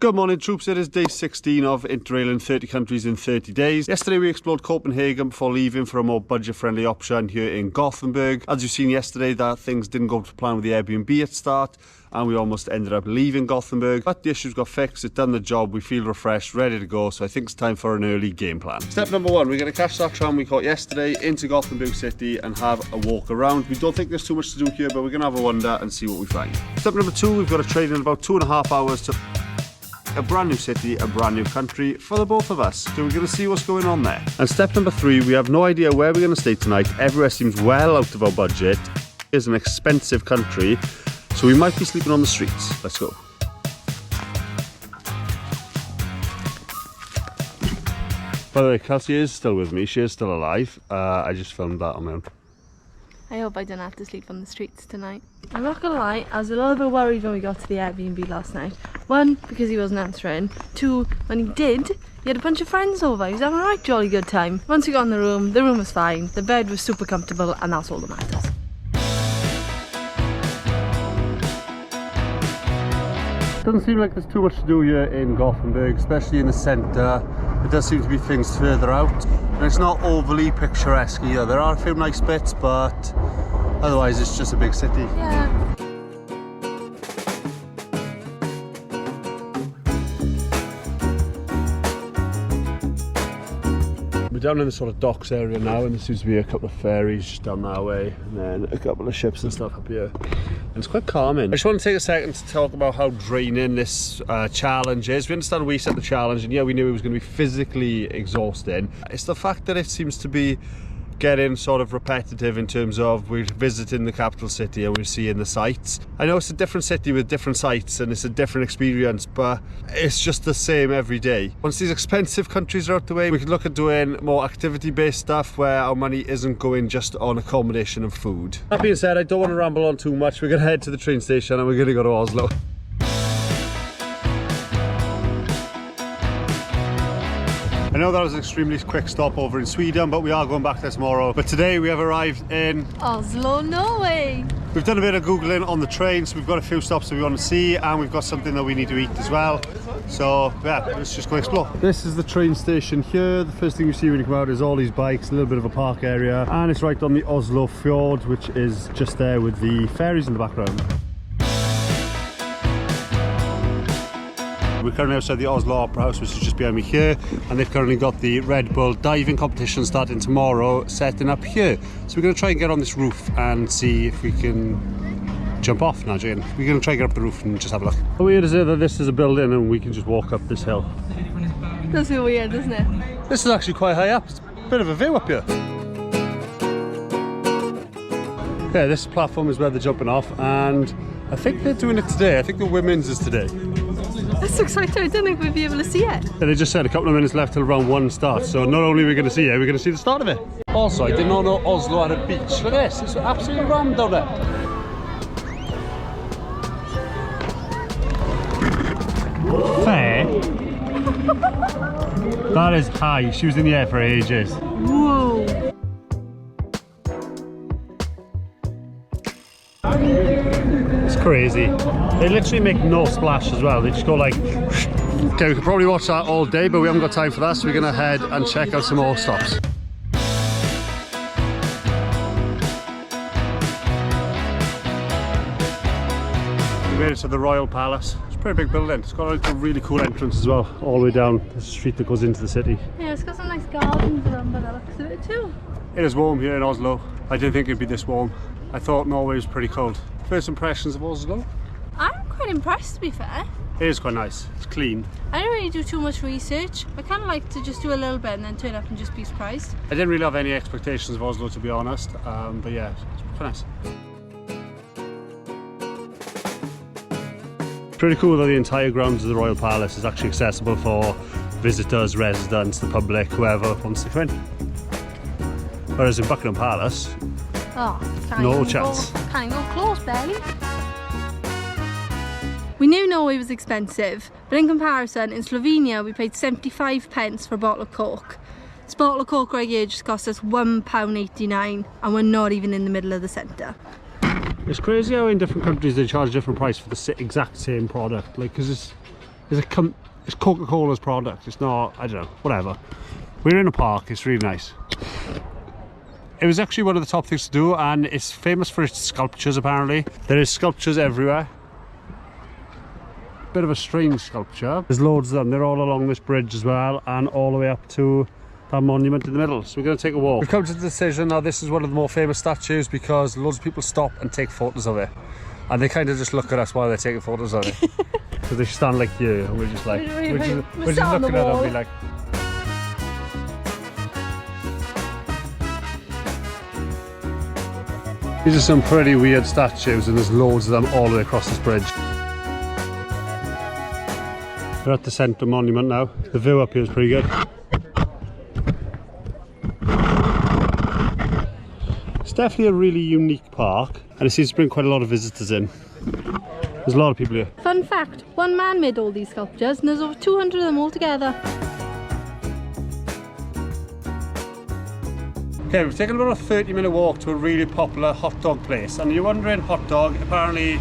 Good morning troops, it is day 16 of Interrail in 30 countries in 30 days. Yesterday we explored Copenhagen before leaving for a more budget friendly option here in Gothenburg. As you've seen yesterday, that things didn't go to plan with the Airbnb at start and we almost ended up leaving Gothenburg. But the issues got fixed, it's done the job, we feel refreshed, ready to go, so I think it's time for an early game plan. Step number one, we're going to catch that tram we caught yesterday into Gothenburg city and have a walk around. We don't think there's too much to do here, but we're going to have a wander and see what we find. Step number two, we've got a train in about 2.5 hours to a brand new city, a brand new country for the both of us. So we're going to see what's going on there. And step number three, we have no idea where we're going to stay tonight. Everywhere seems well out of our budget. It's an expensive country, so we might be sleeping on the streets. Let's go. By the way, Kelsey is still with me. She is still alive. I just filmed that on my own. I hope I don't have to sleep on the streets tonight. I'm not gonna lie, I was a little bit worried when we got to the Airbnb last night. One, because he wasn't answering. Two, when he did, he had a bunch of friends over. He was having a right jolly good time. Once we got in the room was fine. The bed was super comfortable, and that's all that matters. Doesn't seem like there's too much to do here in Gothenburg, especially in the centre. There does seem to be things further out, and it's not overly picturesque either. There are a few nice bits, but otherwise it's just a big city. Yeah. We're down in the sort of docks area now, and there seems to be a couple of ferries just down that way, and then a couple of ships and stuff up here. And it's quite calming. I just want to take a second to talk about how draining this challenge is. We understand we set the challenge, and yeah, we knew it was going to be physically exhausting. It's the fact that it seems to be getting sort of repetitive in terms of we're visiting the capital city and we're seeing the sights. I know it's a different city with different sights and it's a different experience, but it's just the same every day. Once these expensive countries are out the way, we can look at doing more activity-based stuff where our money isn't going just on accommodation and food. That being said, I don't want to ramble on too much. We're going to head to the train station and we're going to go to Oslo. I know that was an extremely quick stop over in Sweden, but we are going back there tomorrow. But today we have arrived in Oslo, Norway. We've done a bit of Googling on the train, so we've got a few stops that we want to see, and we've got something that we need to eat as well. So yeah, let's just go explore. This is the train station here. The first thing you see when you come out is all these bikes, a little bit of a park area, and it's right on the Oslo fjord, which is just there with the ferries in the background. We're currently outside the Oslo Opera House, which is just behind me here, and they've currently got the Red Bull diving competition starting tomorrow, setting up here. So we're going to try and get on this roof and see if we can jump off now, Jane. We're going to try and get up the roof and just have a look. How weird is it that this is a building and we can just walk up this hill? That's so weird, isn't it? This is actually quite high up. It's a bit of a view up here. Yeah, this platform is where they're jumping off, and I think they're doing it today. I think the women's is today. That's so exciting, I don't think we'd be able to see it. Yeah, they just said a couple of minutes left till round one starts, so not only are we going to see it, we're going to see the start of it. Also, I did not know Oslo had a beach. Look at this, it's absolutely rammed down there. Fair. That is high. She was in the air for ages. Whoa. It's crazy. They literally make no splash as well. They just go like... Okay, we could probably watch that all day, but we haven't got time for that, so we're going to head and check out some more stops. We made it to the Royal Palace. It's a pretty big building. It's got like a really cool entrance as well, all the way down the street that goes into the city. Yeah, it's got some nice gardens around by the looks of it too. It is warm here in Oslo. I didn't think it'd be this warm. I thought Norway was pretty cold. First impressions of Oslo? I'm quite impressed, to be fair. It is quite nice. It's clean. I don't really do too much research. I kind of like to just do a little bit and then turn up and just be surprised. I didn't really have any expectations of Oslo, to be honest, but yeah, it's quite nice. Pretty cool that the entire grounds of the Royal Palace is actually accessible for visitors, residents, the public, whoever wants to come in. Whereas in Buckingham Palace, no chance. Can't go close, barely. We knew Norway was expensive, but in comparison, in Slovenia we paid 75 pence for a bottle of Coke. This bottle of Coke right here just cost us £1.89, and we're not even in the middle of the centre. It's crazy how in different countries they charge a different price for the exact same product, like, because it's It's Coca-Cola's product. It's not, I don't know, whatever. We're in a park, it's really nice. It was actually one of the top things to do, and it's famous for its sculptures apparently. There is sculptures everywhere. Bit of a strange sculpture. There's loads of them. They're all along this bridge as well, and all the way up to that monument in the middle. So we're going to take a walk. We've come to the decision now. This is one of the more famous statues because loads of people stop and take photos of it, and they kind of just look at us while they're taking photos of it. So they stand like here, and we're just like, we're just looking at them and be like. These are some pretty weird statues, and there's loads of them all the way across this bridge. We're at the centre monument now. The view up here is pretty good. It's definitely a really unique park, and it seems to bring quite a lot of visitors in. There's a lot of people here. Fun fact, one man made all these sculptures and there's over 200 of them all together. Okay, we've taken about a 30-minute walk to a really popular hot dog place, and you're wondering, hot dog, apparently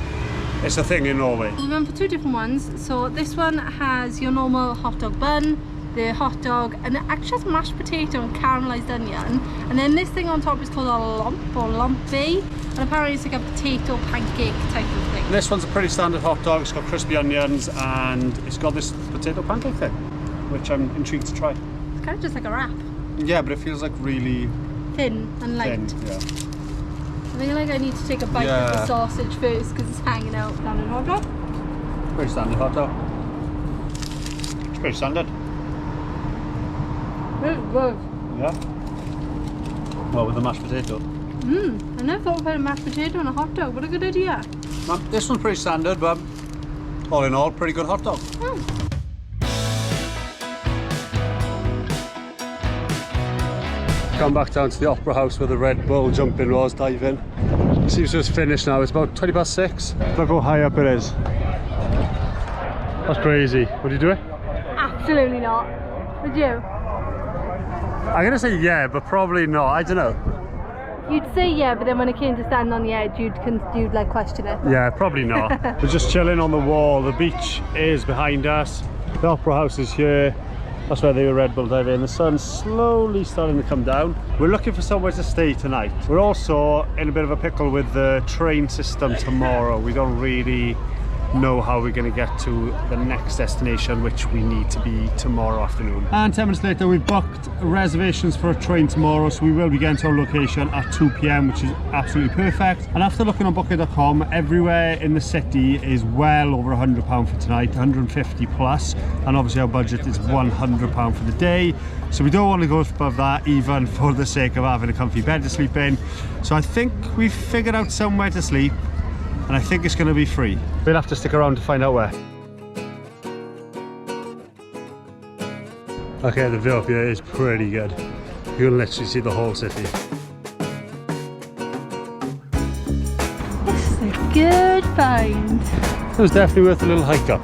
it's a thing in Norway. We went for two different ones. So this one has your normal hot dog bun, the hot dog, and it actually has mashed potato and caramelised onion, and then this thing on top is called a lump or lumpy, and apparently it's like a potato pancake type of thing. And this one's a pretty standard hot dog. It's got crispy onions and it's got this potato pancake thing, which I'm intrigued to try. It's kind of just like a wrap. Yeah, but it feels like really thin and light. Thin, yeah. I feel like I need to take a bite of the sausage first because it's hanging out. Standard hot dog? Pretty standard hot dog. It's pretty standard. Really good. Yeah. Well, with the mashed potato. I never thought about a mashed potato and a hot dog. What a good idea. This one's pretty standard, but all in all, pretty good hot dog. Come back down to the Opera House where the Red Bull jumping was, dive in. It seems to have finished now. It's about 20 past 6. Look how high up it is. That's crazy. What are you doing? Absolutely not. Would you? I'm gonna say yeah, but probably not. I don't know. You'd say yeah, but then when it came to stand on the edge, you'd like question it. Yeah, probably not. We're just chilling on the wall. The beach is behind us. The Opera House is here. That's where the Red Bull dive in. The sun's slowly starting to come down. We're looking for somewhere to stay tonight. We're also in a bit of a pickle with the train system tomorrow. We don't really know how we're going to get to the next destination, which we need to be tomorrow afternoon. And 10 minutes later, we've booked reservations for a train tomorrow, so we will be getting to our location at 2 p.m, which is absolutely perfect. And after looking on booking.com, everywhere in the city is well over £100 for tonight, 150 plus, and obviously our budget is £100 for the day, so we don't want to go above that even for the sake of having a comfy bed to sleep in. So I think we've figured out somewhere to sleep, and I think it's going to be free. We'll have to stick around to find out where. Okay, the view up here is pretty good. You can literally see the whole city. This is a good find. It was definitely worth a little hike up.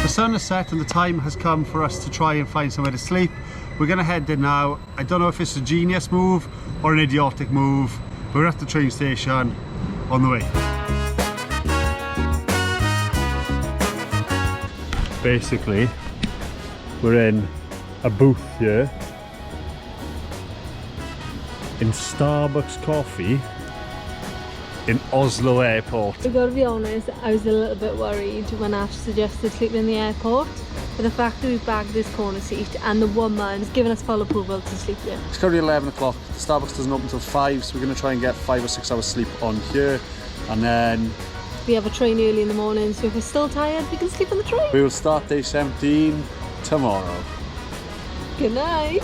The sun has set and the time has come for us to try and find somewhere to sleep. We're going to head in now. I don't know if it's a genius move or an idiotic move. We're at the train station on the way. Basically, we're in a booth here in Starbucks coffee in Oslo airport. I've got to be honest, I was a little bit worried when Ash suggested sleeping in the airport, but the fact that we've bagged this corner seat and the woman's given us full approval to sleep here. It's currently 11 o'clock. The Starbucks doesn't open until 5, so we're going to try and get 5 or 6 hours sleep on here, and then we have a train early in the morning, so if we're still tired, we can sleep on the train. We will start day 17 tomorrow. Good night.